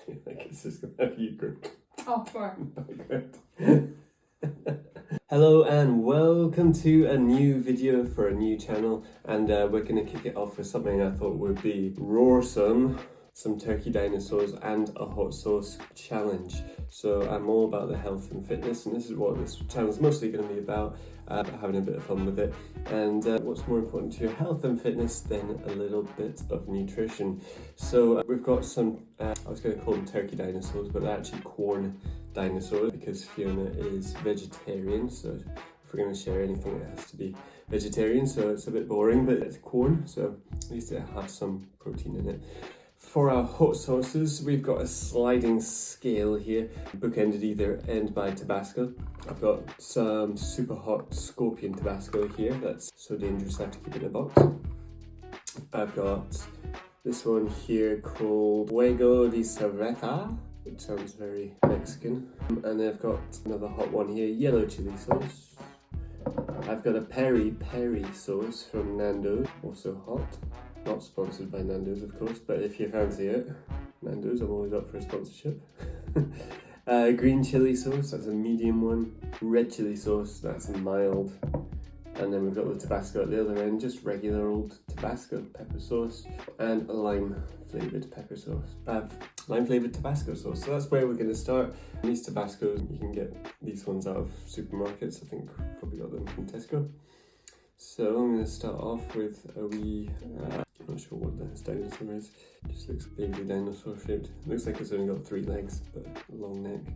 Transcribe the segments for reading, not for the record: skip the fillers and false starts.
Like it's just gonna have you go. Oh, sure. Hello and welcome to a new video for a new channel, and we're gonna kick it off with something I thought would be roarsome. Some turkey dinosaurs and a hot sauce challenge. So I'm all about the health and fitness, and this is what this channel is mostly going to be about, having a bit of fun with it. And what's more important to your health and fitness than a little bit of nutrition? So we've got some, I was going to call them turkey dinosaurs, but they're actually corn dinosaurs because Fiona is vegetarian. So if we're going to share anything, it has to be vegetarian. So it's a bit boring, but it's corn, so at least it'll have some protein in it. For our hot sauces, we've got a sliding scale here, bookended either end by Tabasco. I've got some super hot scorpion Tabasco here, that's so dangerous I have to keep it in a box. I've got this one here called Fuego de Cerveza, which sounds very Mexican. And then I've got another hot one here, yellow chili sauce. I've got a peri sauce from Nando's, also hot. Not sponsored by Nando's, of course, but if you fancy it, Nando's, I'm always up for a sponsorship. Green chili sauce, that's a medium one. Red chili sauce, that's a mild. And then we've got the Tabasco at the other end, just regular old Tabasco pepper sauce. And a lime-flavoured pepper sauce. Lime-flavoured Tabasco sauce. So that's where we're going to start. These Tabascos, you can get these ones out of supermarkets. I think probably got them from Tesco. So I'm going to start off with a wee, I'm not sure what this dinosaur is, just looks vaguely dinosaur shaped. Looks like it's only got 3 legs, but a long neck.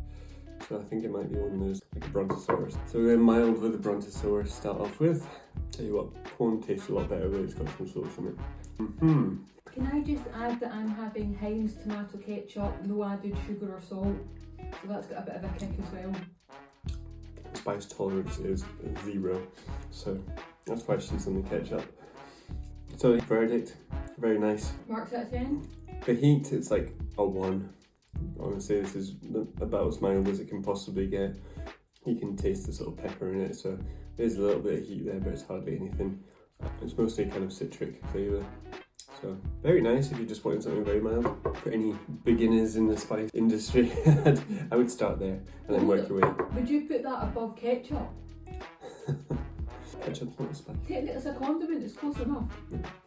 So I think it might be one of those, like a brontosaurus. So we're going mild with the brontosaurus to start off with. Tell you what, corn tastes a lot better when it's got some sauce in it. Can I just add that I'm having Heinz tomato ketchup, no added sugar or salt, so that's got a bit of a kick as well. Spice tolerance is 0, so that's why she's on the ketchup. So verdict, very nice. Marks out of 10? The heat, it's like a 1. Honestly, this is about as mild as it can possibly get. You can taste the sort of pepper in it, so there's a little bit of heat there, but it's hardly anything. It's mostly kind of citric flavour. So very nice if you just wanted something very mild. For any beginners in the spice industry, I would start there and then work your way. Would you put that above ketchup? Ketchup's not a spice. Take it as a condiment, it's close enough.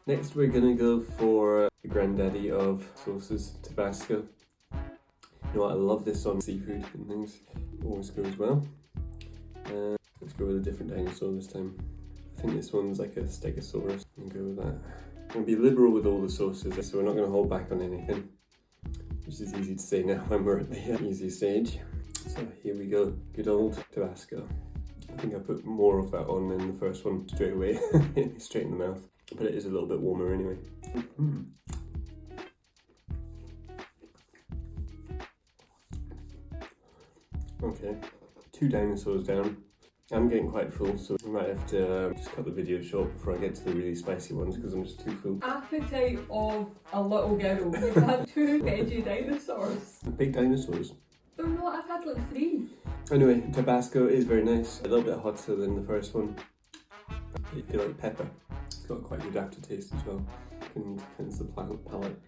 Next we're going to go for the granddaddy of sauces, Tabasco. You know what, I love this on seafood and things. Always goes well. Let's go with a different dinosaur this time. I think this one's like a stegosaurus. I'm going to go with that. I'm going to be liberal with all the sauces, so we're not going to hold back on anything. Which is easy to say now when we're at the easy stage. So here we go, good old Tabasco. I think I put more of that on than the first one straight away, straight in the mouth. But it is a little bit warmer anyway. Okay, 2 dinosaurs down. I'm getting quite full, so I might have to just cut the video short before I get to the really spicy ones because I'm just too full. Appetite of a little girl. You've had 2 veggie dinosaurs. Big dinosaurs. They're not, I've had like 3. Anyway, Tabasco is very nice. A little bit hotter than the first one. If you like pepper, it's got quite good aftertaste as well. Can cleanse the palate.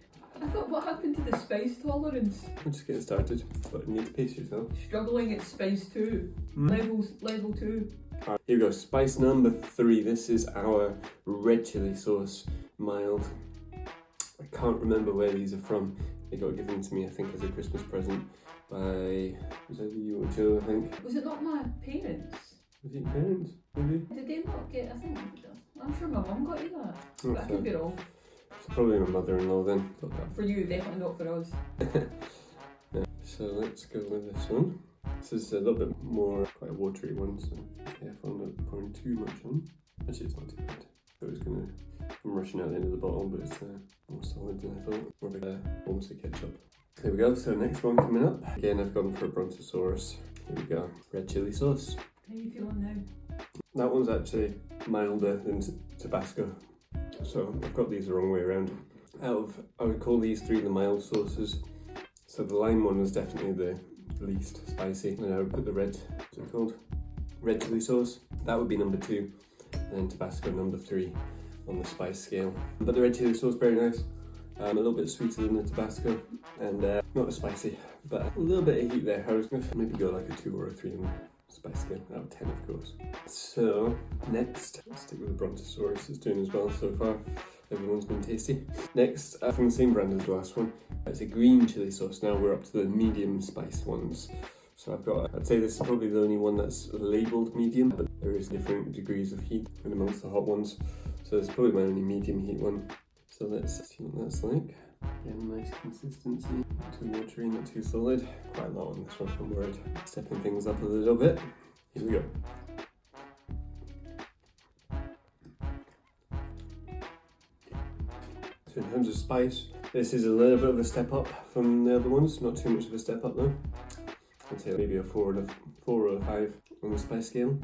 I thought, what happened to the spice tolerance? We're just getting started, but you need to pace yourself. Struggling at spice 2. Level 2. Right, here we go, spice number 3. This is our red chili sauce, mild. I can't remember where these are from. They got given to me, I think, as a Christmas present by, was that you or Joe, I think? Was it not my parents? Was it your parents, maybe? Did they not get, I think, I'm sure my mum got you that. But I could be wrong. It's probably my mother-in-law then. Got that. For you, definitely not for us. Yeah. So let's go with this one. This is a little bit more, quite a watery one, so be careful not pouring too much on. Actually, it's not too bad. I was gonna, I'm rushing out the end of the bottle, but it's more solid than I thought. More like almost a ketchup. There we go, so next one coming up. Again, I've gone for a brontosaurus. Here we go, red chili sauce. How are you feeling now? That one's actually milder than Tabasco. So I've got these the wrong way around. I would call these 3 the mild sauces. So the lime one was definitely the least spicy. And then I would put the red, what's it called? Red chili sauce. That would be number 2. And then Tabasco number 3 on the spice scale. But the red chili sauce, very nice. A little bit sweeter than the Tabasco, and not as spicy, but a little bit of heat there. I was going to maybe go like a 2 or a 3 on the spice scale, out of 10 of course. So next, let's stick with the Brontosaurus. It's doing as well so far. Everyone's been tasty. Next, from the same brand as the last one, it's a green chili sauce. Now we're up to the medium spice ones. So I'd say this is probably the only one that's labelled medium, but there is different degrees of heat in amongst the hot ones. So it's probably my only medium heat one. So let's see what that's like. Again, nice consistency, not too watery, not too solid. Quite a lot on this one, I'm worried. Stepping things up a little bit. Here we go. So in terms of spice, this is a little bit of a step up from the other ones. Not too much of a step up though. I'd say maybe a 4 or a 5 on the spice scale,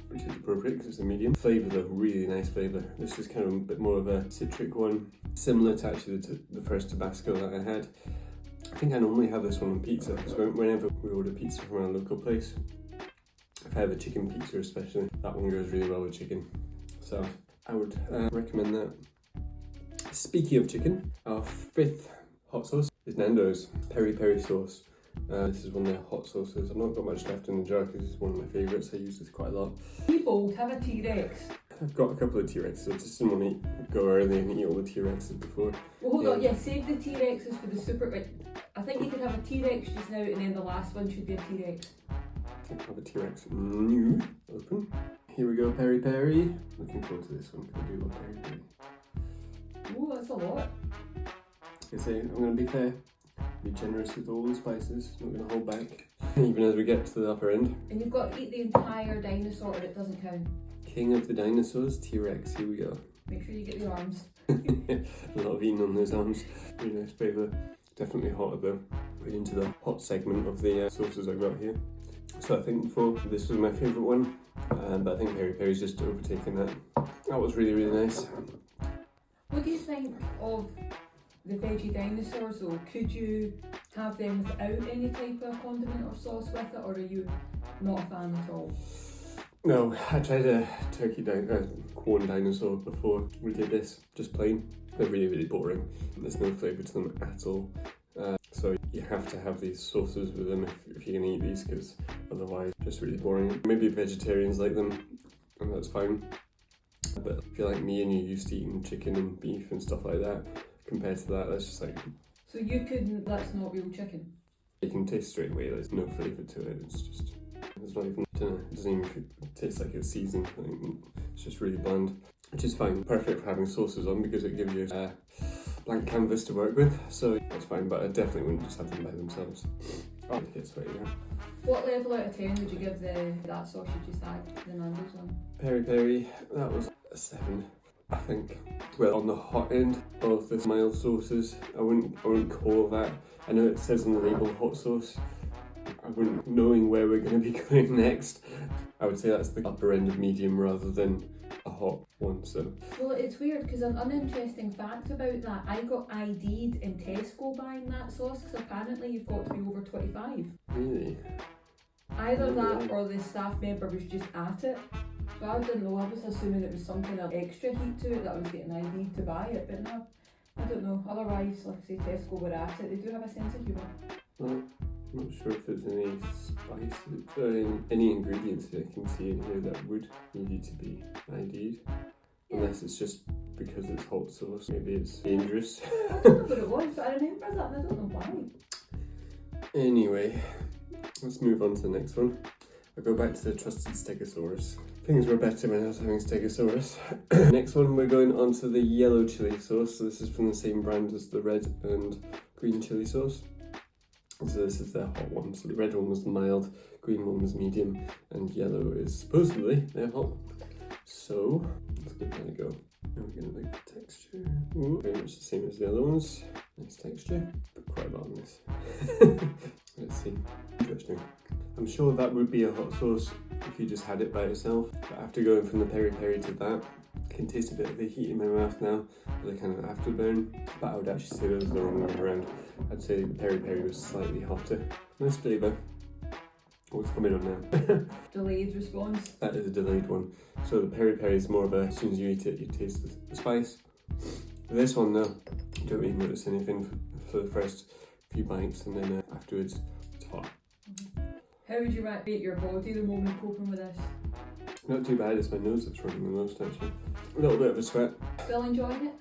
which is appropriate because it's a medium. Flavour though, really nice flavour. This is kind of a bit more of a citric one, similar to actually the first Tabasco that I had. I think I normally have this one on pizza, because whenever we order pizza from our local place, if I have a chicken pizza especially, that one goes really well with chicken. So I would recommend that. Speaking of chicken, our 5th hot sauce is Nando's peri peri sauce. This is one of their hot sauces. I've not got much left in the jar because it's one of my favourites. I use this quite a lot. People have a T-Rex. I've got a couple of T-Rexes. I just didn't want to go early and eat all the T-Rexes before. Well, hold on, save the T-Rexes for the super... I think you could have a T-Rex just now, and then the last one should be a T-Rex. I have a T-Rex. New. Open. Here we go, peri peri. Looking forward to this one. I do love peri peri. Oh, that's a lot. I say, I'm going to be fair. Be generous with all the spices. Not going to hold back. Even as we get to the upper end. And you've got to eat the entire dinosaur, or it doesn't count. King of the dinosaurs, T-Rex. Here we go. Make sure you get the arms. A lot of eating on those arms. Really nice flavour. Definitely hotter though. Right into the hot segment of the sauces I've got here. So I think this was my favourite one, but I think peri peri's just overtaken that. That was really, really nice. What do you think of the veggie dinosaurs though? Could you have them without any type of condiment or sauce with it, or are you not a fan at all? No, I tried a corn dinosaur before we did this, just plain. They're really, really boring. There's no flavour to them at all. So you have to have these sauces with them if you're going to eat these, because otherwise just really boring. Maybe vegetarians like them, and that's fine. But if you're like me and you're used to eating chicken and beef and stuff like that, compared to that, that's just like... So you couldn't, that's not real chicken? You can taste straight away, there's no flavour to it. It's just, it's not even, I don't know, it doesn't even taste like it's seasoned. It's just really bland, which is fine. Perfect for having sauces on because it gives you a blank canvas to work with, so that's fine, but I definitely wouldn't just have them by themselves. Oh, it gets sweaty now. What level out of 10 would you give that sauce you just had, the Nando's one? Peri peri, that was a 7, I think. Well, on the hot end of the mild sauces, I wouldn't call that. I know it says on the label hot sauce. I wouldn't, knowing where we're going to be going next, I would say that's the upper end of medium rather than a hot one. So well, it's weird because an uninteresting fact about that, I got ID'd in Tesco buying that sauce because apparently you've got to be over 25. Really? Either that or the staff member was just at it. So I didn't know, I was assuming it was some kind of extra heat to it that I was getting ID'd to buy it, but no, I don't know. Otherwise, like I say, Tesco were at it. They do have a sense of humour. Well, I'm not sure if there's any spices or any ingredients that I can see in here that would need you to be ID'd. Yeah. Unless it's just because it's hot sauce, maybe it's dangerous. I don't know what it was, but I remember that and I don't know why. Anyway, let's move on to the next one. I'll go back to the trusted Stegosaurus. Things were better when I was having Stegosaurus. Next one, we're going on to the yellow chili sauce. So this is from the same brand as the red and green chili sauce. So this is their hot one. So the red one was mild, green one was medium, and yellow is supposedly their hot. So let's give that a go. Now we're going to look at the texture. Ooh, very much the same as the other ones. Nice texture, but quite a lot on this. Let's see. Interesting. I'm sure that would be a hot sauce if you just had it by itself. But after going from the peri peri to that, I can taste a bit of the heat in my mouth now, the kind of afterburn. But I would actually say that was the wrong way around. I'd say the peri peri was slightly hotter. Nice flavour. What's coming on now? Delayed response. That is a delayed one. So the peri peri is more of a, as soon as you eat it, you taste the spice. This one though, you don't really notice anything for the first few bites, and then afterwards it's hot. How would you rate your body the moment coping with this? Not too bad, it's my nose that's running the most actually. A little bit of a sweat. Still enjoying it?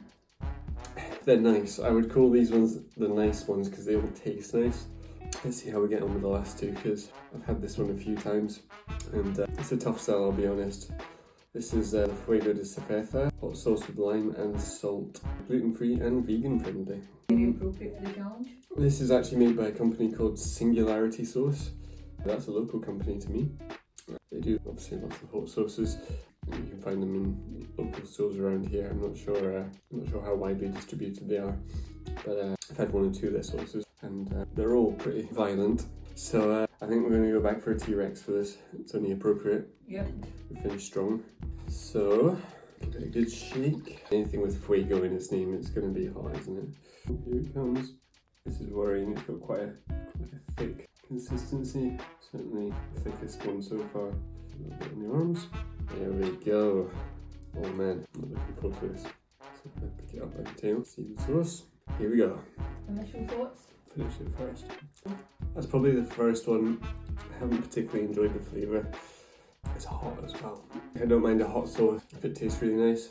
They're nice. I would call these ones the nice ones because they all taste nice. Let's see how we get on with the last two, because I've had this one a few times and it's a tough sell, I'll be honest. This is Fuego de Cerveza, hot sauce with lime and salt. Gluten-free and vegan friendly. Very appropriate for the challenge. This is actually made by a company called Singularity Sauce. That's a local company to me. They do obviously lots of hot sauces. You can find them in local stores around here. I'm not sure how widely distributed they are, but I've had one or two of their sauces, and they're all pretty violent. So I think we're going to go back for a T-Rex for this. It's only appropriate. Yep. We finished strong. So give it a good shake. Anything with Fuego in its name, it's going to be hot, isn't it? Here it comes. This is worrying. It's got quite a thick consistency. Certainly the thickest one so far. A little bit on the arms. There we go. Oh man, I'm not looking forward to this. So I pick it up by the tail, see the sauce. Here we go. Initial thoughts? Finish it first. That's probably the first one. I haven't particularly enjoyed the flavour. It's hot as well. I don't mind a hot sauce if it tastes really nice.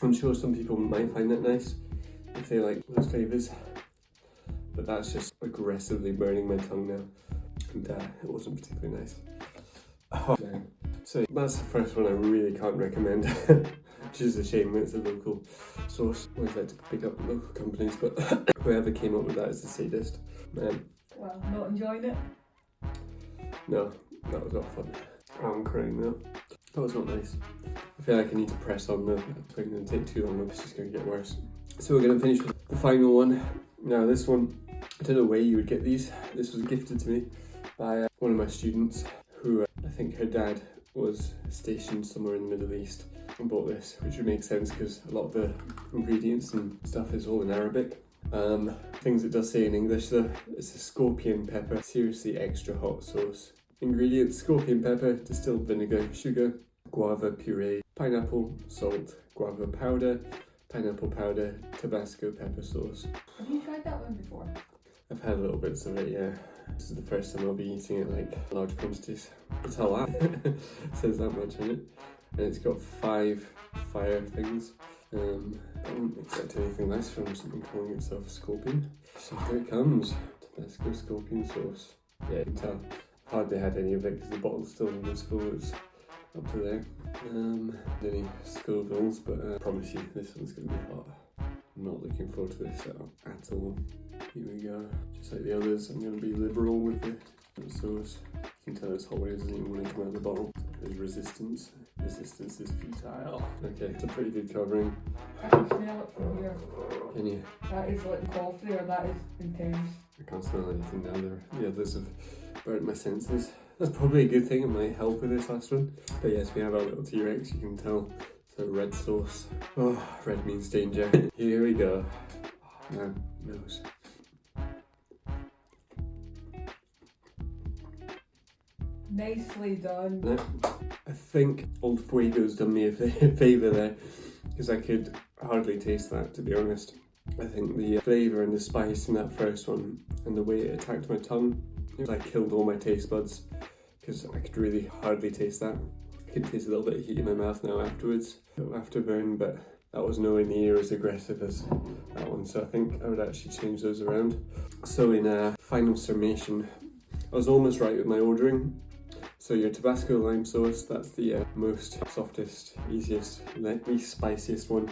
I'm sure some people might find that nice if they like those flavours. But that's just aggressively burning my tongue now. And it wasn't particularly nice. Oh, man. So that's the first one I really can't recommend, which is a shame when it's a local sauce. I always like to pick up local companies, but whoever came up with that is the sadist. Man. Well, not enjoying it? No, that was not fun. Oh, I'm crying now. That was not nice. I feel like I need to press on though. It's going to take too long, it's just going to get worse. So we're going to finish with the final one. Now this one, I don't know where you would get these. This was gifted to me by one of my students who I think her dad was stationed somewhere in the Middle East and bought this, which would make sense because a lot of the ingredients and stuff is all in Arabic. Things it does say in English though, it's a scorpion pepper, seriously extra hot sauce. Ingredients: scorpion pepper, distilled vinegar, sugar, guava puree, pineapple, salt, guava powder, pineapple powder, Tabasco pepper sauce. Have you tried that one before? I've had little bits of it, yeah. This is the first time I'll be eating it like large quantities. It's a lot. It says that much in it. And it's got 5 fire things. I wouldn't expect anything less from something calling itself scorpion. So here it comes. Tabasco scorpion sauce. Yeah, you can tell. Hardly had any of it because the bottle's still almost full. It's up to there. Any Scovilles, but I promise you this one's going to be hot. I'm not looking forward to this at all. Here we go. Just like the others, I'm going to be liberal with the sauce. You can tell it's hot when it doesn't even want to come out of the bottle. There's resistance. Resistance is futile. Okay, it's a pretty good covering. I can smell it from here. Can you? That is like coffee, or that is intense. I can't smell anything now. The others have burnt my senses. That's probably a good thing. It might help with this last one. But yes, we have our little T-Rex. You can tell. So red sauce. Oh, red means danger. Here we go. Oh, man, nose. Nicely done. I think Old Fuego's done me a favour there, because I could hardly taste that, to be honest. I think the flavour and the spice in that first one, and the way it attacked my tongue, it was like killed all my taste buds, because I could really hardly taste that. I can taste a little bit of heat in my mouth now afterwards, afterburn, but that was nowhere near as aggressive as that one, so I think I would actually change those around. So in a final summation, I was almost right with my ordering. So your Tabasco lime sauce, that's the most softest, easiest, least spiciest one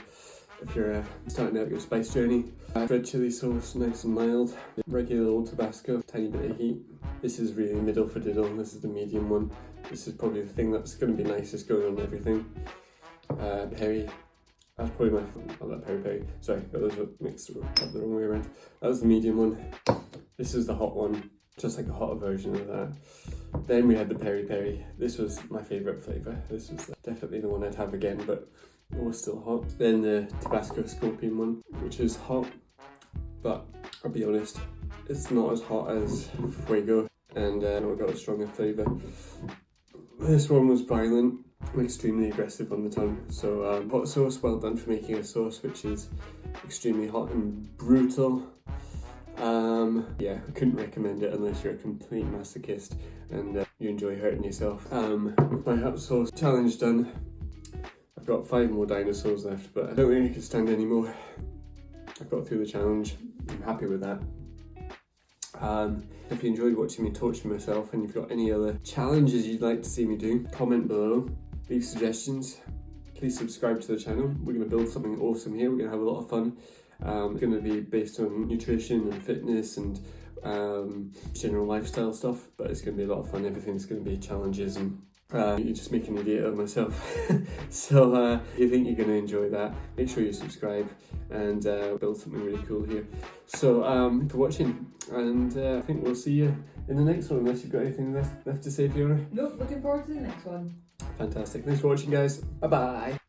if you're starting out your spice journey. Red chili sauce, nice and mild. Regular old Tabasco, tiny bit of heat. This is really middle for diddle. This is the medium one. This is probably the thing that's going to be nicest going on everything. Peri, that's probably my, oh, that peri. Sorry, those were mixed up the wrong way around. That was the medium one. This is the hot one, just like a hotter version of that. Then we had the peri. This was my favourite flavour. This was definitely the one I'd have again, but it was still hot. Then the Tabasco scorpion one, which is hot, but I'll be honest, it's not as hot as Fuego, and it got a stronger flavour. This one was violent, extremely aggressive on the tongue. So hot sauce, well done for making a sauce which is extremely hot and brutal. Yeah, I couldn't recommend it unless you're a complete masochist and you enjoy hurting yourself. With my hot sauce challenge done, I've got 5 more dinosaurs left, but I don't think I can stand anymore. I've got through the challenge. I'm happy with that. If you enjoyed watching me torture myself and you've got any other challenges you'd like to see me do, comment below, leave suggestions. Please subscribe to the channel. We're going to build something awesome here. We're going to have a lot of fun. It's going to be based on nutrition and fitness and general lifestyle stuff, but it's going to be a lot of fun. Everything's going to be challenges and you just make an idiot of myself. So if you think you're going to enjoy that, make sure you subscribe and build something really cool here. So thanks for watching, and I think we'll see you in the next one, unless you've got anything left to say, Fiona. Nope, looking forward to the next one. Fantastic. Thanks for watching, guys. Bye bye.